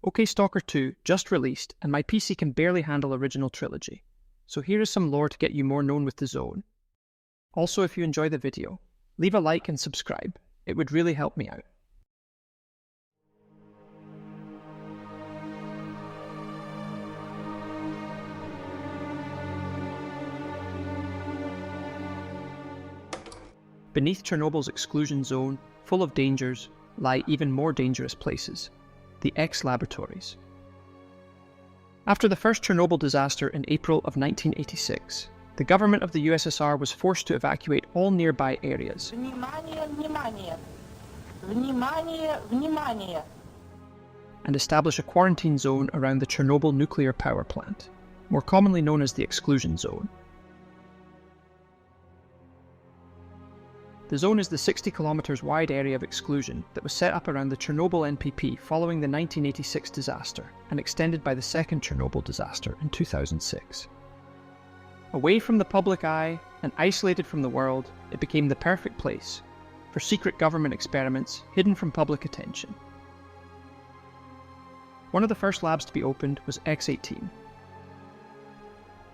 OK Stalker 2 just released, and my PC can barely handle original trilogy. So here is some lore to get you more known with the zone. Also, if you enjoy the video, leave a like and subscribe. It would really help me out. Beneath Chernobyl's exclusion zone, full of dangers, lie even more dangerous places, the X laboratories. After the first Chernobyl disaster in April of 1986, the government of the USSR was forced to evacuate all nearby areas and establish a quarantine zone around the Chernobyl nuclear power plant, more commonly known as the exclusion zone. The zone is the 60 kilometers wide area of exclusion that was set up around the Chernobyl NPP following the 1986 disaster and extended by the second Chernobyl disaster in 2006. Away from the public eye and isolated from the world, it became the perfect place for secret government experiments hidden from public attention. One of the first labs to be opened was X18.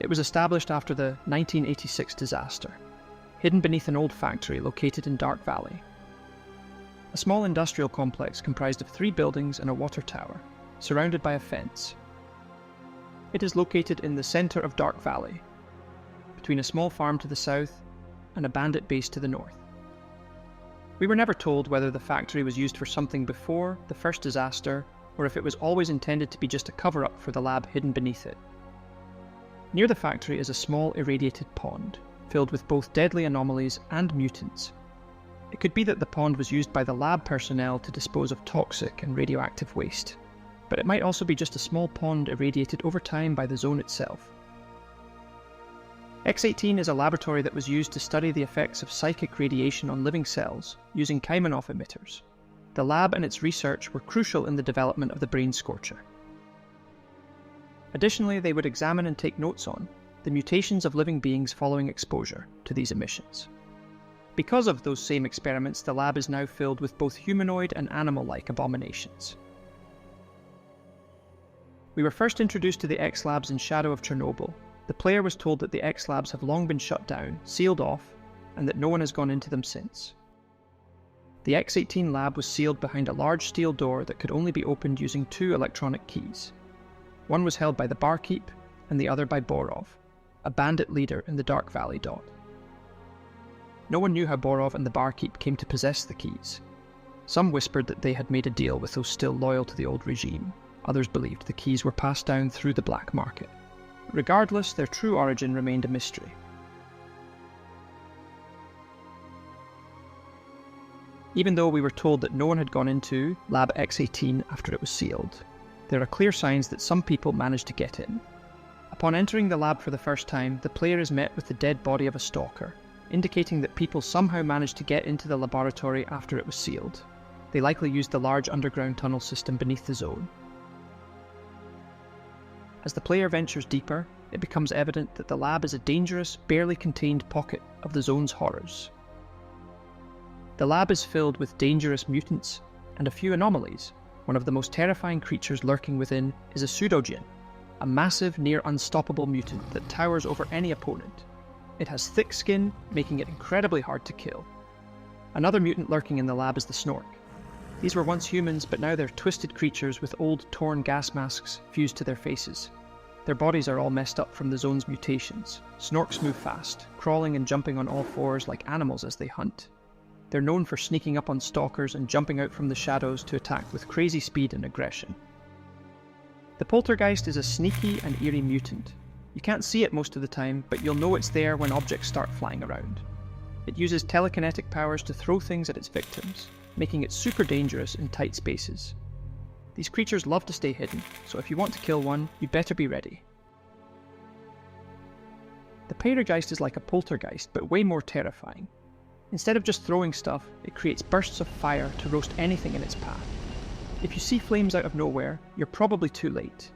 It was established after the 1986 disaster, hidden beneath an old factory located in Dark Valley. A small industrial complex comprised of 3 buildings and a water tower, surrounded by a fence. It is located in the centre of Dark Valley, between a small farm to the south and a bandit base to the north. We were never told whether the factory was used for something before the first disaster, or if it was always intended to be just a cover-up for the lab hidden beneath it. Near the factory is a small irradiated pond, filled with both deadly anomalies and mutants. It could be that the pond was used by the lab personnel to dispose of toxic and radioactive waste, but it might also be just a small pond irradiated over time by the zone itself. X18 is a laboratory that was used to study the effects of psychic radiation on living cells using Kaimanov emitters. The lab and its research were crucial in the development of the brain scorcher. Additionally, they would examine and take notes on the mutations of living beings following exposure to these emissions. Because of those same experiments, the lab is now filled with both humanoid and animal-like abominations. We were first introduced to the X labs in Shadow of Chernobyl. The player was told that the X labs have long been shut down, sealed off, and that no one has gone into them since. The X18 lab was sealed behind a large steel door that could only be opened using 2 electronic keys. One was held by the barkeep, and the other by Borov, a bandit leader in the Dark Valley dot. No one knew how Borov and the barkeep came to possess the keys. Some whispered that they had made a deal with those still loyal to the old regime. Others believed the keys were passed down through the black market. Regardless, their true origin remained a mystery. Even though we were told that no one had gone into Lab X18 after it was sealed, there are clear signs that some people managed to get in. Upon entering the lab for the first time, the player is met with the dead body of a stalker, indicating that people somehow managed to get into the laboratory after it was sealed. They likely used the large underground tunnel system beneath the zone. As the player ventures deeper, it becomes evident that the lab is a dangerous, barely contained pocket of the zone's horrors. The lab is filled with dangerous mutants and a few anomalies. One of the most terrifying creatures lurking within is a pseudogene, a massive, near unstoppable mutant that towers over any opponent. It has thick skin, making it incredibly hard to kill. Another mutant lurking in the lab is the Snork. These were once humans, but now they're twisted creatures with old, torn gas masks fused to their faces. Their bodies are all messed up from the zone's mutations. Snorks move fast, crawling and jumping on all fours like animals as they hunt. They're known for sneaking up on stalkers and jumping out from the shadows to attack with crazy speed and aggression. The Poltergeist is a sneaky and eerie mutant. You can't see it most of the time, but you'll know it's there when objects start flying around. It uses telekinetic powers to throw things at its victims, making it super dangerous in tight spaces. These creatures love to stay hidden, so if you want to kill one, you better be ready. The Poltergeist is like a poltergeist, but way more terrifying. Instead of just throwing stuff, it creates bursts of fire to roast anything in its path. If you see flames out of nowhere, you're probably too late.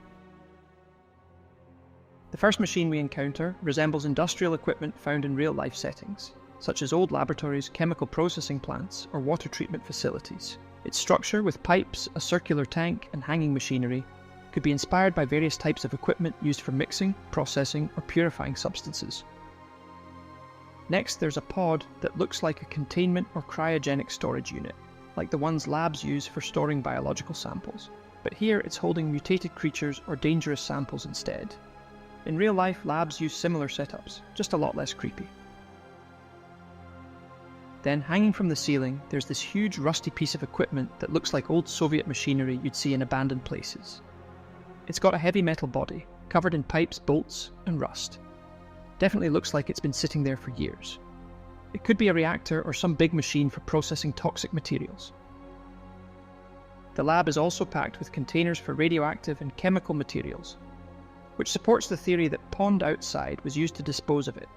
The first machine we encounter resembles industrial equipment found in real-life settings, such as old laboratories, chemical processing plants, or water treatment facilities. Its structure, with pipes, a circular tank, and hanging machinery, could be inspired by various types of equipment used for mixing, processing, or purifying substances. Next, there's a pod that looks like a containment or cryogenic storage unit, like the ones labs use for storing biological samples. But here it's holding mutated creatures or dangerous samples instead. In real life, labs use similar setups, just a lot less creepy. Then, hanging from the ceiling, there's this huge rusty piece of equipment that looks like old Soviet machinery you'd see in abandoned places. It's got a heavy metal body, covered in pipes, bolts, and rust. Definitely looks like it's been sitting there for years. It could be a reactor or some big machine for processing toxic materials. The lab is also packed with containers for radioactive and chemical materials, which supports the theory that pond outside was used to dispose of it.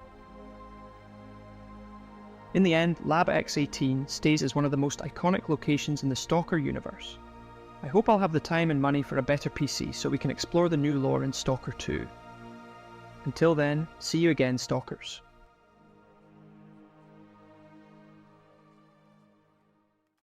In the end, Lab X18 stays as one of the most iconic locations in the S.T.A.L.K.E.R universe. I hope I'll have the time and money for a better PC so we can explore the new lore in S.T.A.L.K.E.R 2. Until then, see you again, Stalkers.